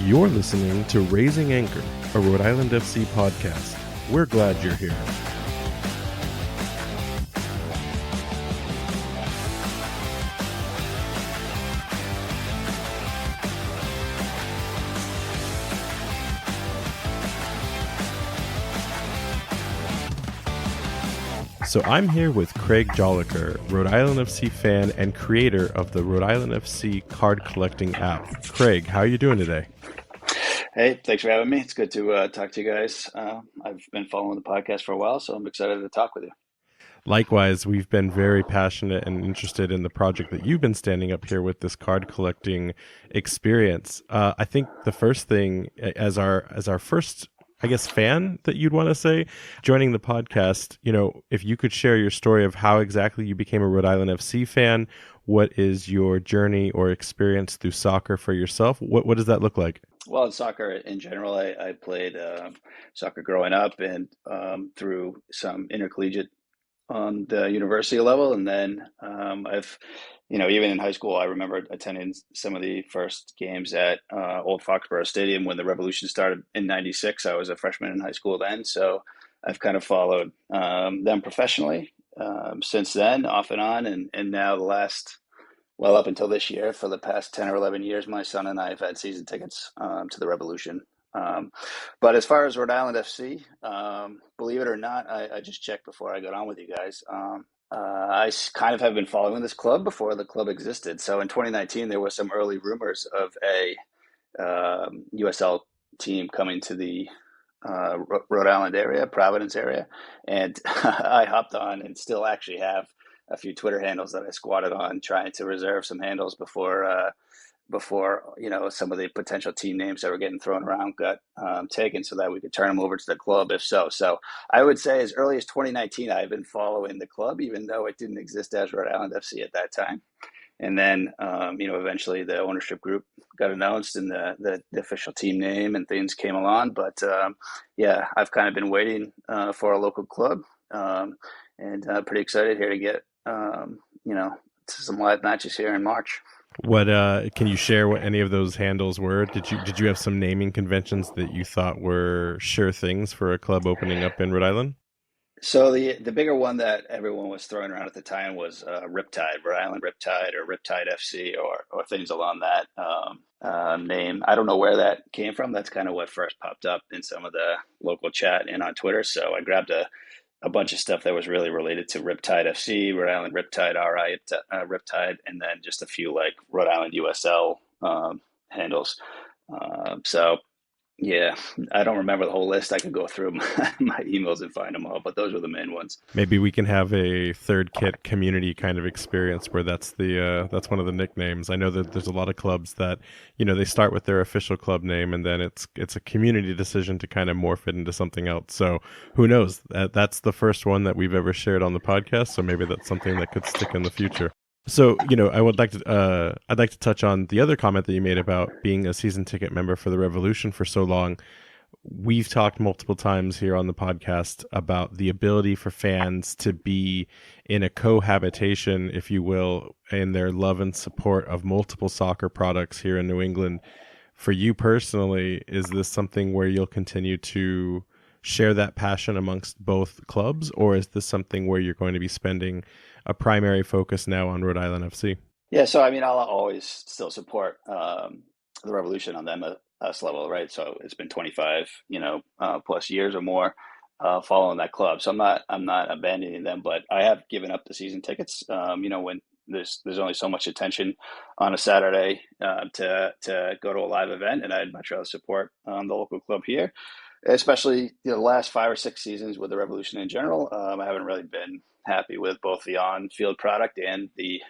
You're listening to Raising Anchor, a Rhode Island FC podcast. We're glad you're here. So I'm here with Craig Jolicoeur, Rhode Island FC fan and creator of the Rhode Island FC card collecting app. Craig, how are you doing today? Hey, thanks for having me. It's good to talk to you guys. I've been following the podcast for a while, so I'm excited to talk with you. Likewise, we've been very passionate and interested in the project that you've been standing up here with this card collecting experience. I think the first thing, as our first, I guess, fan that you'd want to say, joining the podcast, if you could share your story of how exactly you became a Rhode Island FC fan, what is your journey or experience through soccer for yourself? What does that look like? Well, in soccer in general, I played soccer growing up and through some intercollegiate on the university level. And then even in high school, I remember attending some of the first games at Old Foxborough Stadium when the Revolution started in '96. I was a freshman in high school then. So I've kind of followed them professionally since then, off and on. And now up until this year, for the past 10 or 11 years, my son and I have had season tickets to the Revolution. But as far as Rhode Island FC, believe it or not, I just checked before I got on with you guys. I kind of have been following this club before the club existed. So in 2019, there were some early rumors of a USL team coming to the Rhode Island area, Providence area. And I hopped on and still actually have a few Twitter handles that I squatted on trying to reserve some handles before some of the potential team names that were getting thrown around got taken, so that we could turn them over to the club if so. So I would say as early as 2019, I've been following the club, even though it didn't exist as Rhode Island FC at that time. And then, eventually the ownership group got announced and the official team name and things came along. But I've kind of been waiting for a local club and pretty excited here to get, to some live matches here in March. What can you share what any of those handles were? Did you have some naming conventions that you thought were sure things for a club opening up in Rhode Island? So the bigger one that everyone was throwing around at the time was Riptide, Rhode Island Riptide, or Riptide FC, or things along that name. I don't know where that came from. That's kind of what first popped up in some of the local chat and on Twitter. So I grabbed a bunch of stuff that was really related to Riptide FC, Rhode Island Riptide, Riptide, and then just a few like Rhode Island USL handles. Yeah, I don't remember the whole list. I could go through my emails and find them all, but those were the main ones. Maybe we can have a third kit community kind of experience where that's one of the nicknames. I know that there's a lot of clubs that, they start with their official club name and then it's a community decision to kind of morph it into something else. So who knows? That's the first one that we've ever shared on the podcast. So maybe that's something that could stick in the future. So, I'd like to touch on the other comment that you made about being a season ticket member for the Revolution for so long. We've talked multiple times here on the podcast about the ability for fans to be in a cohabitation, if you will, in their love and support of multiple soccer products here in New England. For you personally, is this something where you'll continue to share that passion amongst both clubs, or is this something where you're going to be spending a primary focus now on Rhode Island FC? Yeah, so I mean, I'll always still support the Revolution on the MLS level, right? So it's been 25, plus years or more following that club. So I'm not abandoning them, but I have given up the season tickets. When there's only so much attention on a Saturday to go to a live event, and I'd much rather support the local club here. Especially the last 5 or 6 seasons with the Revolution in general, I haven't really been happy with both the on-field product and the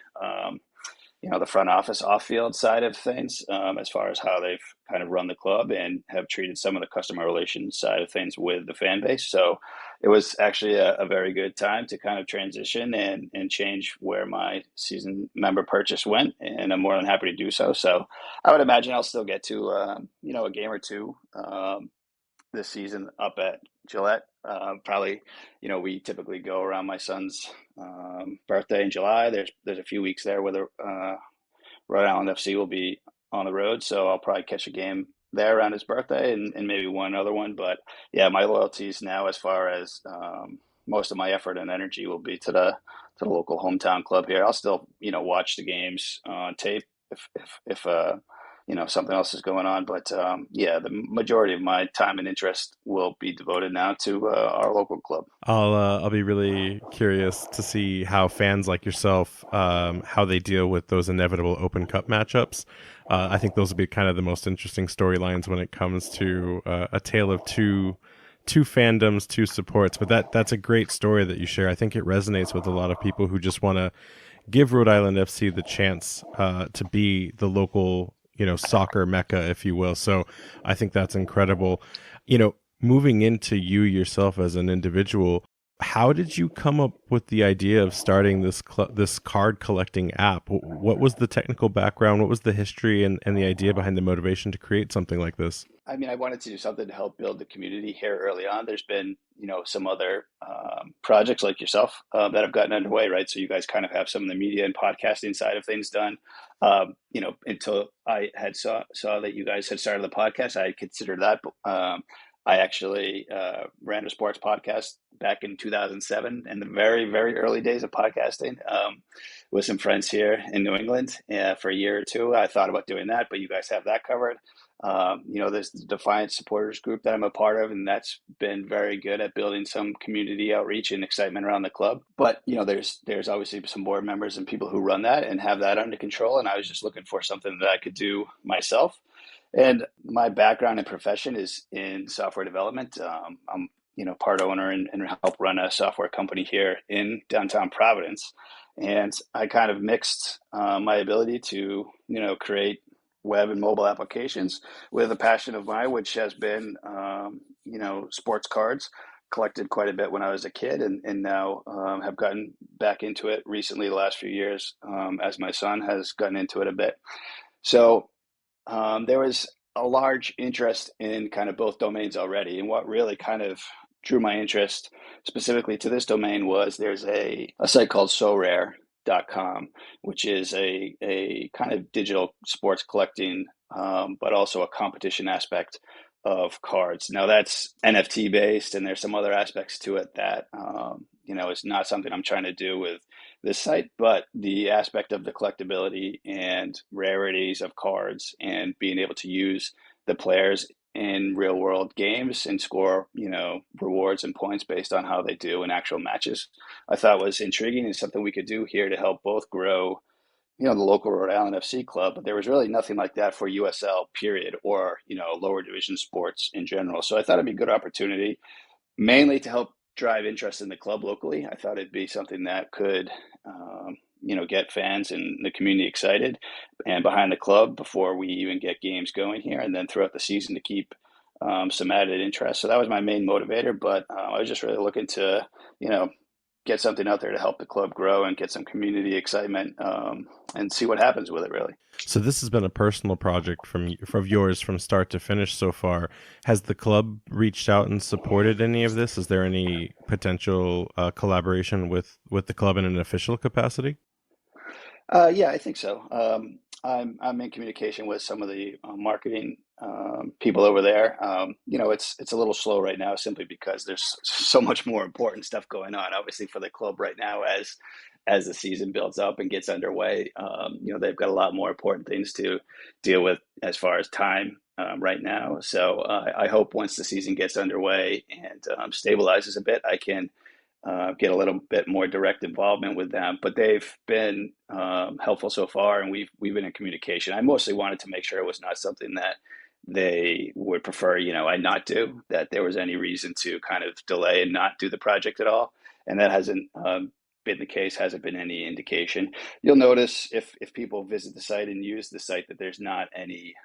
front office off-field side of things, as far as how they've kind of run the club and have treated some of the customer relations side of things with the fan base. So it was actually a very good time to kind of transition and change where my season member purchase went, and I'm more than happy to do so. So I would imagine I'll still get to a game or two this season up at Gillette. Probably, we typically go around my son's birthday in July. There's a few weeks there where the Rhode Island FC will be on the road, so I'll probably catch a game there around his birthday, and maybe one other one. But yeah, my loyalties now, as far as most of my effort and energy, will be to the local hometown club here. I'll still, watch the games on tape if something else is going on. But yeah, the majority of my time and interest will be devoted now to our local club. I'll be really curious to see how fans like yourself how they deal with those inevitable Open Cup matchups. I think those will be kind of the most interesting storylines when it comes to a tale of two fandoms, two supports. But that's a great story that you share. I think it resonates with a lot of people who just want to give Rhode Island FC the chance to be the local, soccer mecca, if you will. So I think that's incredible. Moving into you yourself as an individual, how did you come up with the idea of starting this card collecting app? What was the technical background? What was the history and the idea behind the motivation to create something like this? I mean, I wanted to do something to help build the community here early on. There's been, some other projects like yourself that have gotten underway, right? So you guys kind of have some of the media and podcasting side of things done. Until I had saw that you guys had started the podcast, I had considered that. I actually ran a sports podcast back in 2007, in the very, very early days of podcasting, with some friends here in New England for a year or two. I thought about doing that, but you guys have that covered. There's the Defiant supporters group that I'm a part of, and that's been very good at building some community outreach and excitement around the club. But there's obviously some board members and people who run that and have that under control. And I was just looking for something that I could do myself. And my background and profession is in software development. I'm part owner and help run a software company here in downtown Providence. And I kind of mixed my ability to create web and mobile applications with a passion of mine, which has been, sports cards. Collected quite a bit when I was a kid, and now have gotten back into it recently, the last few years, as my son has gotten into it a bit. So there was a large interest in kind of both domains already. And what really kind of drew my interest specifically to this domain was there's a site called sorare.com, which is a kind of digital sports collecting, but also a competition aspect of cards. Now that's NFT based, and there's some other aspects to it that is not something I'm trying to do with this site, but the aspect of the collectability and rarities of cards and being able to use the players in real world games and score, rewards and points based on how they do in actual matches, I thought was intriguing and something we could do here to help both grow, the local Rhode Island FC club, but there was really nothing like that for USL period or, lower division sports in general. So I thought it'd be a good opportunity mainly to help drive interest in the club locally. I thought it'd be something that could, get fans and the community excited and behind the club before we even get games going here, and then throughout the season to keep some added interest. So that was my main motivator, but I was just really looking to, get something out there to help the club grow and get some community excitement, and see what happens with it, really. So this has been a personal project from yours from start to finish so far. Has the club reached out and supported any of this? Is there any potential collaboration with the club in an official capacity? Yeah, I think so. I'm in communication with some of the marketing people over there. It's a little slow right now simply because there's so much more important stuff going on. Obviously, for the club right now, as the season builds up and gets underway, they've got a lot more important things to deal with as far as time right now. So I hope once the season gets underway and stabilizes a bit, I can get a little bit more direct involvement with them. But they've been helpful so far, and we've been in communication. I mostly wanted to make sure it was not something that they would prefer, I not do, that there was any reason to kind of delay and not do the project at all. And that hasn't been the case, hasn't been any indication. You'll notice if people visit the site and use the site that there's not any,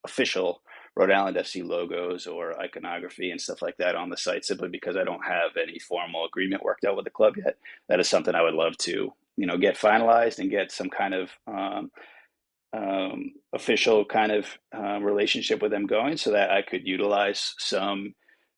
official Rhode Island FC logos or iconography and stuff like that on the site, simply because I don't have any formal agreement worked out with the club yet. That is something I would love to, get finalized and get some kind of official kind of relationship with them going, so that I could utilize some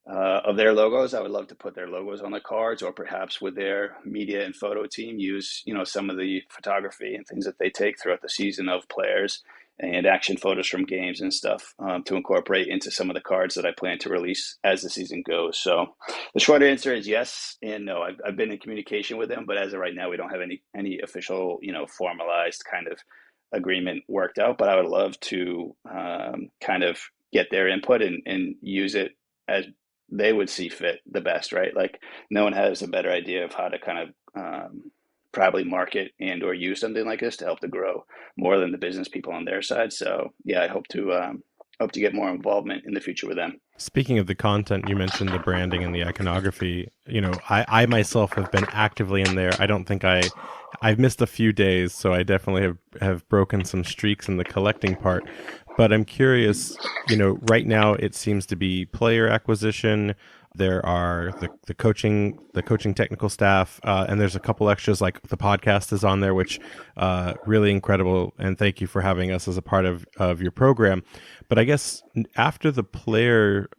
of their logos. I would love to put their logos on the cards, or perhaps with their media and photo team use, some of the photography and things that they take throughout the season of players and action photos from games and stuff to incorporate into some of the cards that I plan to release as the season goes. So the short answer is yes and no. I've been in communication with them, but as of right now, we don't have any official, formalized kind of agreement worked out. But I would love to kind of get their input and use it as they would see fit the best, right? Like no one has a better idea of how to kind of probably market and or use something like this to help to grow more than the business people on their side. So yeah, I hope to get more involvement in the future with them. Speaking of the content, you mentioned the branding and the iconography. I myself have been actively in there. I don't think I've missed a few days, so I definitely have broken some streaks in the collecting part. But I'm curious, right now it seems to be player acquisition. There are the coaching technical staff, and there's a couple extras like the podcast is on there, which really incredible. And thank you for having us as a part of your program. But I guess after the player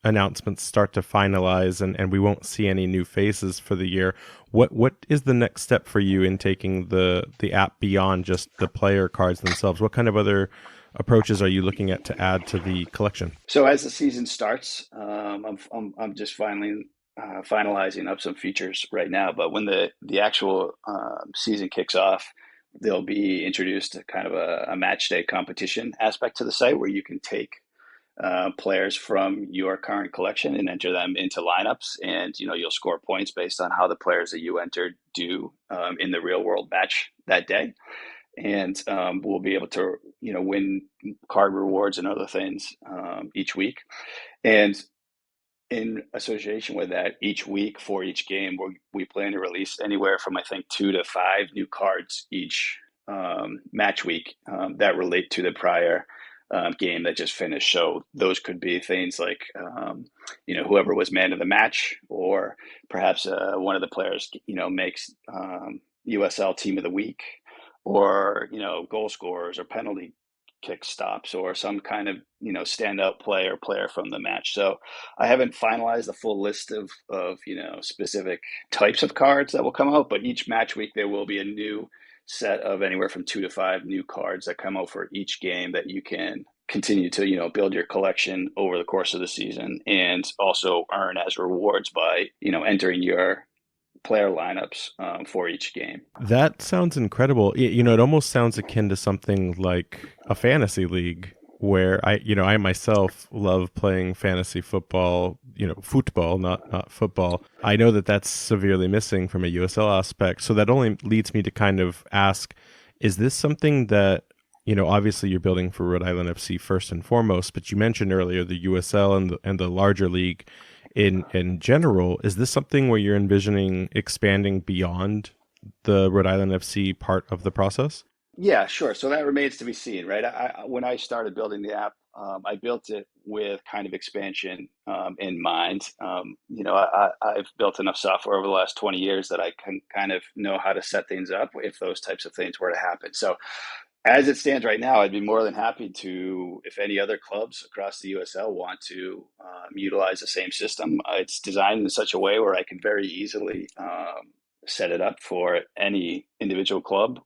announcements start to finalize and we won't see any new faces for the year, what is the next step for you in taking the app beyond just the player cards themselves? What kind of other approaches are you looking at to add to the collection? So as the season starts, I'm just finalizing up some features right now. But when the actual season kicks off, there'll be introduced kind of a match day competition aspect to the site where you can take players from your current collection and enter them into lineups, and you'll score points based on how the players that you entered do in the real world match that day. And we'll be able to win card rewards and other things each week. And in association with that, each week for each game, we plan to release anywhere from I think 2 to 5 new cards each match week that relate to the prior game that just finished. So those could be things like whoever was man of the match, or perhaps one of the players makes USL team of the week, or goal scorers or penalty kick stops, or some kind of standout player from the match. So I haven't finalized the full list of specific types of cards that will come out, but each match week there will be a new set of anywhere from 2 to 5 new cards that come out for each game that you can continue to build your collection over the course of the season, and also earn as rewards by entering your player lineups for each game. That sounds incredible. It almost sounds akin to something like a fantasy league where I myself love playing fantasy football, football, not football. I know that that's severely missing from a USL aspect. So that only leads me to kind of ask, is this something that, obviously you're building for Rhode Island FC first and foremost, but you mentioned earlier the USL and the larger league in general. Is this something where you're envisioning expanding beyond the Rhode Island FC part of the process? Yeah, sure. So that remains to be seen, right? When I started building the app, I built it with kind of expansion in mind. I've built enough software over the last 20 years that I can kind of know how to set things up if those types of things were to happen. So as it stands right now, I'd be more than happy to, if any other clubs across the USL want to utilize the same system. It's designed in such a way where I can very easily set it up for any individual club.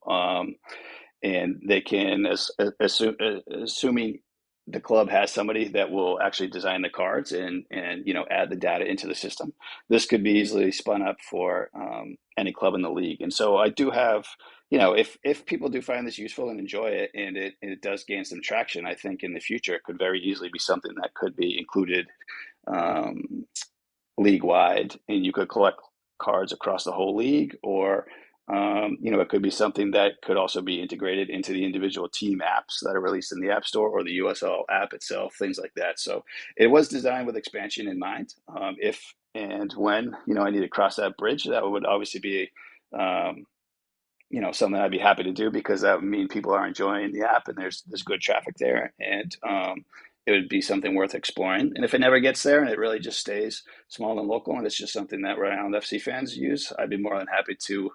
And they can, assuming the club has somebody that will actually design the cards and add the data into the system, this could be easily spun up for any club in the league. And so I do have, if people do find this useful and enjoy it, and it does gain some traction, I think in the future it could very easily be something that could be included league wide, and you could collect cards across the whole league, or it could be something that could also be integrated into the individual team apps that are released in the App Store or the USL app itself, things like that. So it was designed with expansion in mind. If and when I need to cross that bridge, that would obviously be something I'd be happy to do, because that would mean people are enjoying the app and there's good traffic there, and it would be something worth exploring. And if it never gets there and it really just stays small and local, and it's just something that Rhode Island FC fans use, I'd be more than happy to,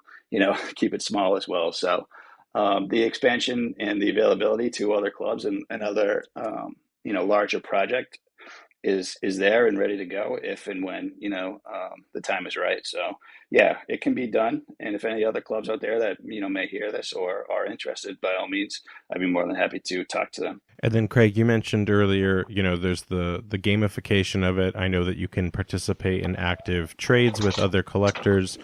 keep it small as well. So the expansion and the availability to other clubs and other, larger project is there and ready to go if and when the time is right. So yeah, it can be done. And if any other clubs out there that may hear this or are interested, by all means, I'd be more than happy to talk to them. And then Craig, you mentioned earlier, there's the gamification of it. I know that you can participate in active trades with other collectors,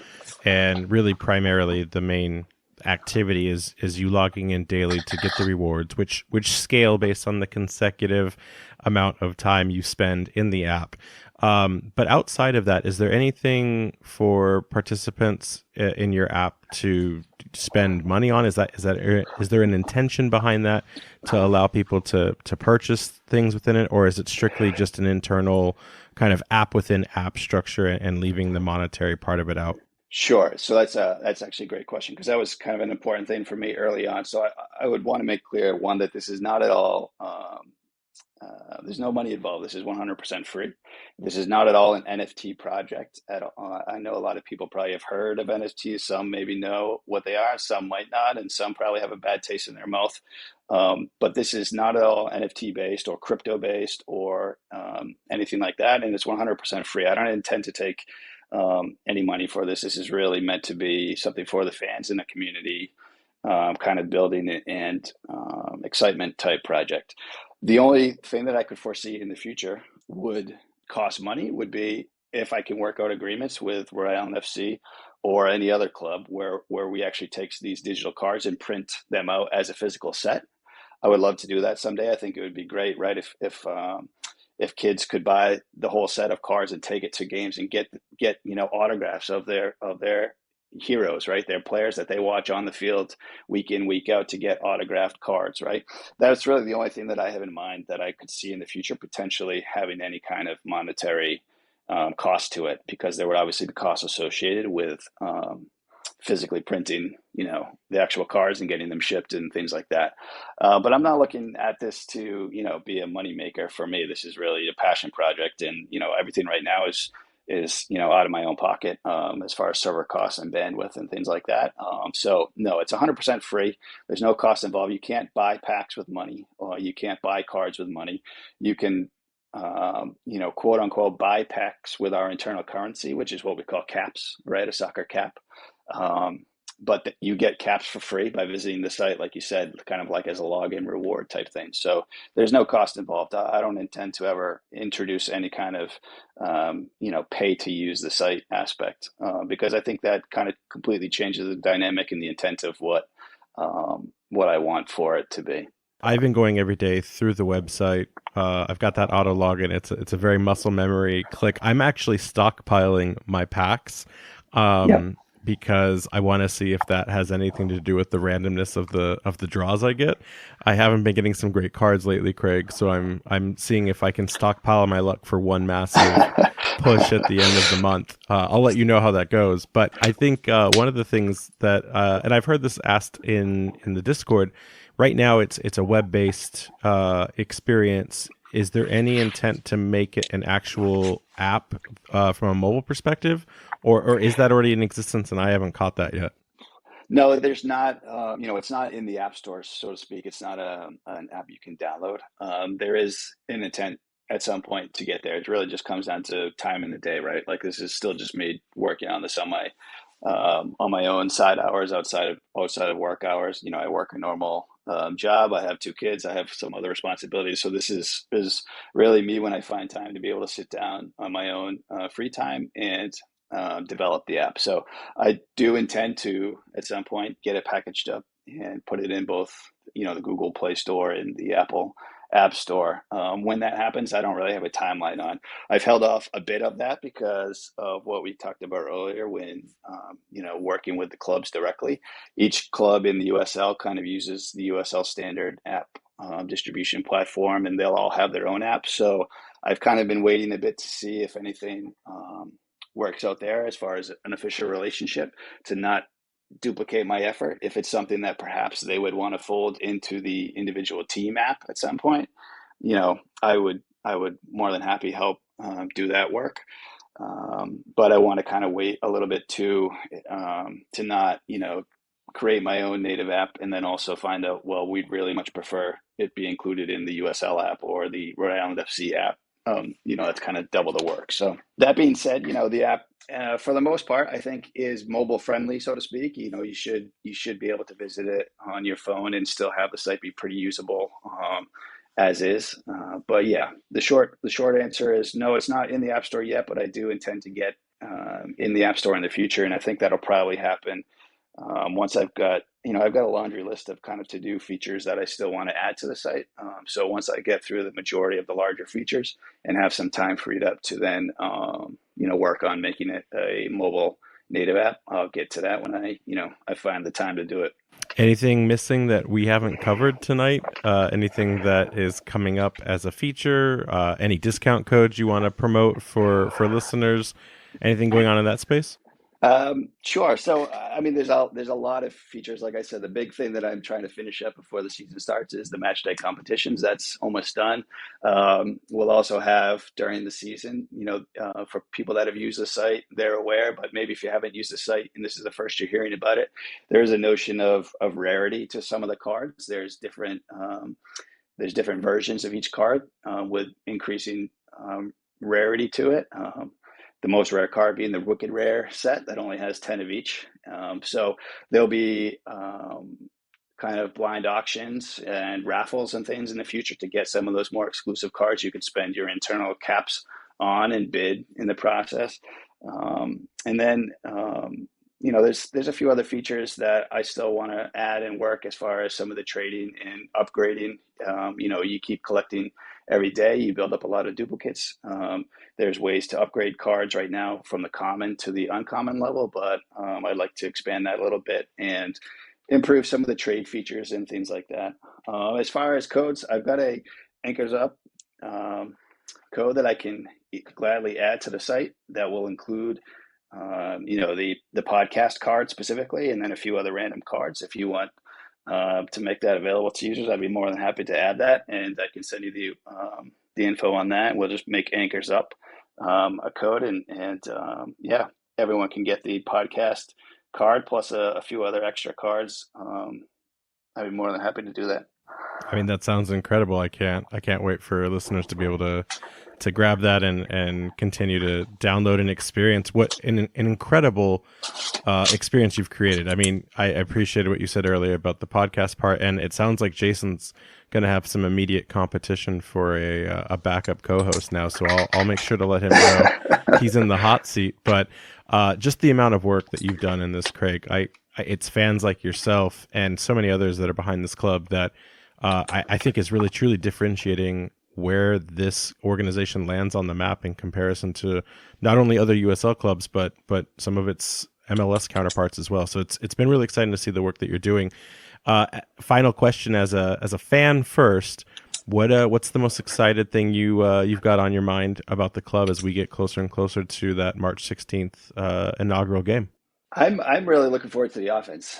and really primarily the main activity is you logging in daily to get the rewards, which scale based on the consecutive amount of time you spend in the app. But outside of that, is there anything for participants in your app to spend money on? Is there an intention behind that to allow people to purchase things within it, or is it strictly just an internal kind of app within app structure and leaving the monetary part of it out? Sure. So that's actually a great question because that was kind of an important thing for me early on. So I would want to make clear one that this is not at all. There's no money involved. This is 100% free. This is not at all an NFT project at all. I know a lot of people probably have heard of NFTs. Some maybe know what they are, some might not, and some probably have a bad taste in their mouth. But this is not at all NFT based or crypto based or anything like that. And it's 100% free. I don't intend to take any money for this. This is really meant to be something for the fans in the community, kind of building it and excitement type project. The only thing that I could foresee in the future would cost money would be if I can work out agreements with Rhode Island FC or any other club where we actually take these digital cards and print them out as a physical set. I would love to do that someday. I think it would be great, right? If kids could buy the whole set of cards and take it to games and get autographs of their heroes, right? They're players that they watch on the field week in, week out to get autographed cards, right? That's really the only thing that I have in mind that I could see in the future potentially having any kind of monetary cost to it, because there would obviously be costs associated with physically printing, the actual cards and getting them shipped and things like that. But I'm not looking at this to, be a moneymaker for me. This is really a passion project, and everything right now is out of my own pocket as far as server costs and bandwidth and things like that. So no, it's 100% free. There's no cost involved. You can't buy packs with money, or you can't buy cards with money. You can, quote unquote, buy packs with our internal currency, which is what we call caps, right? A soccer cap. But you get caps for free by visiting the site, like you said, kind of like as a login reward type thing. So there's no cost involved. I don't intend to ever introduce any kind of, pay to use the site aspect, because I think that kind of completely changes the dynamic and the intent of what I want for it to be. I've been going every day through the website. I've got that auto login. It's a very muscle memory click. I'm actually stockpiling my packs. Yep. Because I want to see if that has anything to do with the randomness of the draws I get. I haven't been getting some great cards lately, Craig, so I'm seeing if I can stockpile my luck for one massive push at the end of the month. I'll let you know how that goes. But I think one of the things that and I've heard this asked in the Discord. Right now, it's a web-based experience. Is there any intent to make it an actual app from a mobile perspective, or is that already in existence and I haven't caught that yet? No, there's not. It's not in the app store, so to speak. It's not an app you can download. There is an intent at some point to get there. It really just comes down to time in the day, right? Like this is still just me working on this on my own side hours outside of work hours. I work a normal job. I have two kids. I have some other responsibilities. So this is really me when I find time to be able to sit down on my own free time and develop the app. So I do intend to at some point get it packaged up and put it in both the Google Play Store and the Apple App Store. When that happens, I don't really have a timeline on. I've held off a bit of that because of what we talked about earlier when, working with the clubs directly. Each club in the USL kind of uses the USL standard app distribution platform, and they'll all have their own apps. So I've kind of been waiting a bit to see if anything works out there as far as an official relationship, to not duplicate my effort. If it's something that perhaps they would want to fold into the individual team app at some point, I would more than happy help do that work. But I want to kind of wait a little bit to not, create my own native app and then also find out, well, we'd really much prefer it be included in the USL app or the Rhode Island FC app that's kind of double the work. So that being said, the app, for the most part, I think is mobile friendly, so to speak. You should be able to visit it on your phone and still have the site be pretty usable, as is. But yeah, the short answer is no, it's not in the App Store yet, but I do intend to get in the App Store in the future, and I think that'll probably happen once I've got a laundry list of kind of to-do features that I still want to add to the site. So once I get through the majority of the larger features and have some time freed up to then, work on making it a mobile native app, I'll get to that when I find the time to do it. Anything missing that we haven't covered tonight? Anything that is coming up as a feature? Any discount codes you want to promote for listeners? Anything going on in that space? Sure. So, I mean, there's a lot of features. Like I said, the big thing that I'm trying to finish up before the season starts is the match day competitions. That's almost done. We'll also have during the season, for people that have used the site, they're aware. But maybe if you haven't used the site and this is the first you're hearing about it, there is a notion of rarity to some of the cards. There's different versions of each card with increasing rarity to it. The most rare card being the Wicked Rare set that only has 10 of each. So there'll be kind of blind auctions and raffles and things in the future to get some of those more exclusive cards you can spend your internal caps on and bid in the process. And then, there's a few other features that I still want to add and work as far as some of the trading and upgrading. You keep collecting every day, you build up a lot of duplicates. There's ways to upgrade cards right now from the common to the uncommon level, but I'd like to expand that a little bit and improve some of the trade features and things like that. As far as codes, I've got a Anchors Up code that I can gladly add to the site that will include the podcast card specifically, and then a few other random cards. If you want to make that available to users, I'd be more than happy to add that, and I can send you the info on that. We'll just make Anchors Up a code, and yeah, everyone can get the podcast card plus a few other extra cards. I'd be more than happy to do that. I mean, that sounds incredible. I can't wait for listeners to be able to grab that and continue to download and experience what an incredible experience you've created. I mean, I appreciated what you said earlier about the podcast part, and it sounds like Jason's going to have some immediate competition for a backup co-host now. So I'll make sure to let him know he's in the hot seat. But just the amount of work that you've done in this, Craig, it's fans like yourself and so many others that are behind this club that I think is really truly differentiating where this organization lands on the map in comparison to not only other USL clubs, but some of its MLS counterparts as well. So it's been really exciting to see the work that you're doing. Final question as a fan first, what's the most excited thing you've got on your mind about the club as we get closer and closer to that March 16th inaugural game? I'm really looking forward to the offense.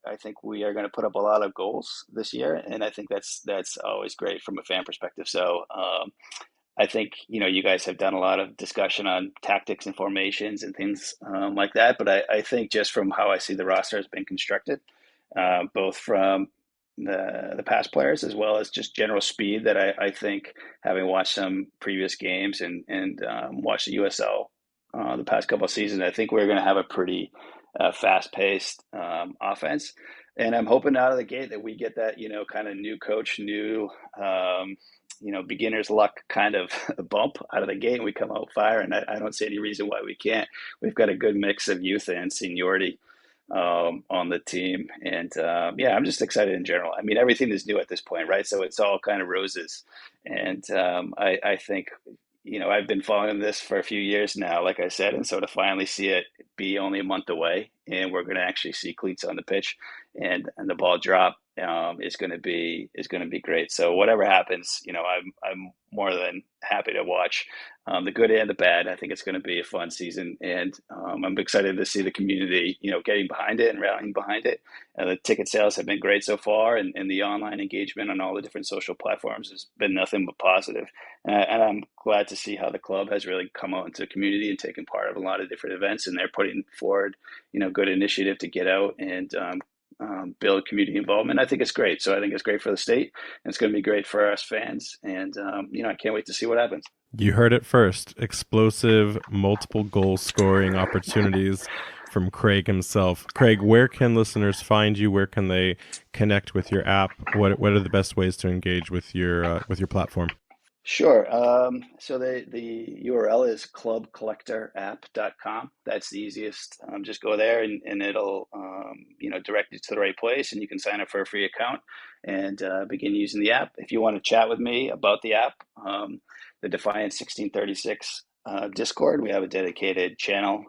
I think we are going to put up a lot of goals this year, and I think that's always great from a fan perspective. So I think you guys have done a lot of discussion on tactics and formations and things like that, but I think just from how I see the roster has been constructed, both from the past players as well as just general speed, that I think having watched some previous games and watched the USL the past couple of seasons, I think we're going to have a pretty fast-paced offense, and I'm hoping out of the gate that we get that kind of new coach, new beginner's luck kind of bump out of the gate, and we come out fire. And I don't see any reason why we can't. We've got a good mix of youth and seniority on the team, and yeah, I'm just excited in general. I mean, everything is new at this point, right? So it's all kind of roses, and I think. I've been following this for a few years now, like I said, and so to finally see it be only a month away, and we're going to actually see cleats on the pitch and the ball drop is going to be great. So whatever happens, I'm more than happy to watch the good and the bad. I think it's going to be a fun season, and I'm excited to see the community, getting behind it and rallying behind it. The ticket sales have been great so far, and the online engagement on all the different social platforms has been nothing but positive. And I'm glad to see how the club has really come out into the community and taken part of a lot of different events, and they're putting forward, good initiative to get out and build community involvement. I think it's great. So I think it's great for the state, and it's going to be great for us fans. And I can't wait to see what happens. You heard it first. Explosive, multiple goal scoring opportunities from Craig himself. Craig, where can listeners find you? Where can they connect with your app? What are the best ways to engage with your platform? Sure. So the URL is clubcollectorapp.com. That's the easiest. Just go there and it'll direct you to the right place, and you can sign up for a free account and begin using the app. If you want to chat with me about the app, the Defiance 1636 Discord, we have a dedicated channel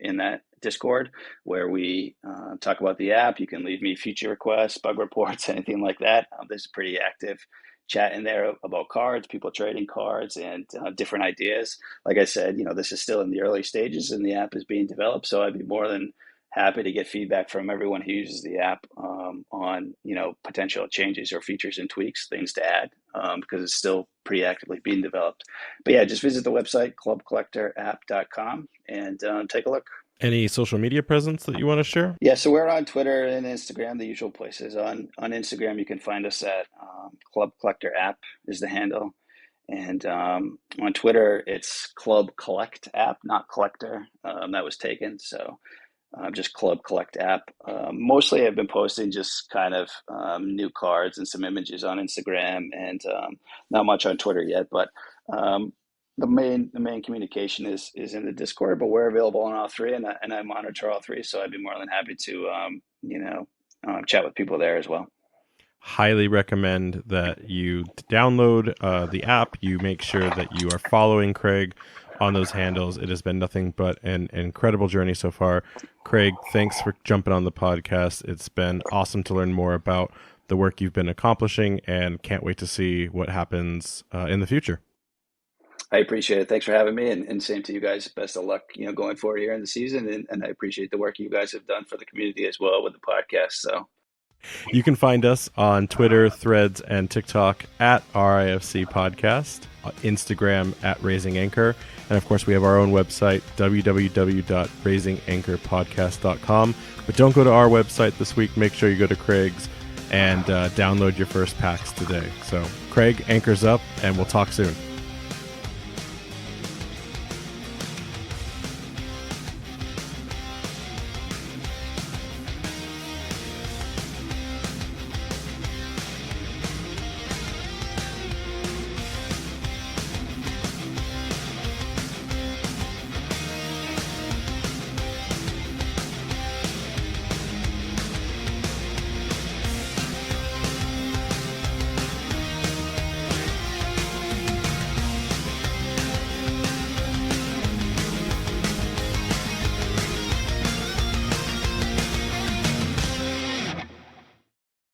in that Discord where we talk about the app. You can leave me feature requests, bug reports, anything like that. There's a pretty active chat in there about cards, people trading cards, and different ideas. Like I said, this is still in the early stages and the app is being developed. So I'd be more than happy to get feedback from everyone who uses the app on potential changes or features and tweaks, things to add, because it's still pretty actively being developed. But yeah, just visit the website clubcollectorapp.com and take a look. Any social media presence that you want to share? Yeah, so we're on Twitter and Instagram, the usual places. On Instagram, you can find us at Club Collector App is the handle. And on Twitter, it's Club Collect App, not Collector. That was taken. So just Club Collect App. Mostly I've been posting just kind of new cards and some images on Instagram, and not much on Twitter yet. But the main communication is in the Discord, but we're available on all three, and I monitor all three. So I'd be more than happy to chat with people there as well. Highly recommend that you download the app. You make sure that you are following Craig on those handles. It has been nothing but an incredible journey so far. Craig, thanks for jumping on the podcast. It's been awesome to learn more about the work you've been accomplishing, and can't wait to see what happens in the future. I appreciate it. Thanks for having me, and same to you guys. Best of luck, going forward here in the season, and I appreciate the work you guys have done for the community as well with the podcast. So you can find us on Twitter, Threads, and TikTok at RIFC Podcast, Instagram at Raising Anchor, and of course we have our own website, www.raisinganchorpodcast.com. But don't go to our website this week. Make sure you go to Craig's and download your first packs today. So Craig, anchors up, and we'll talk soon.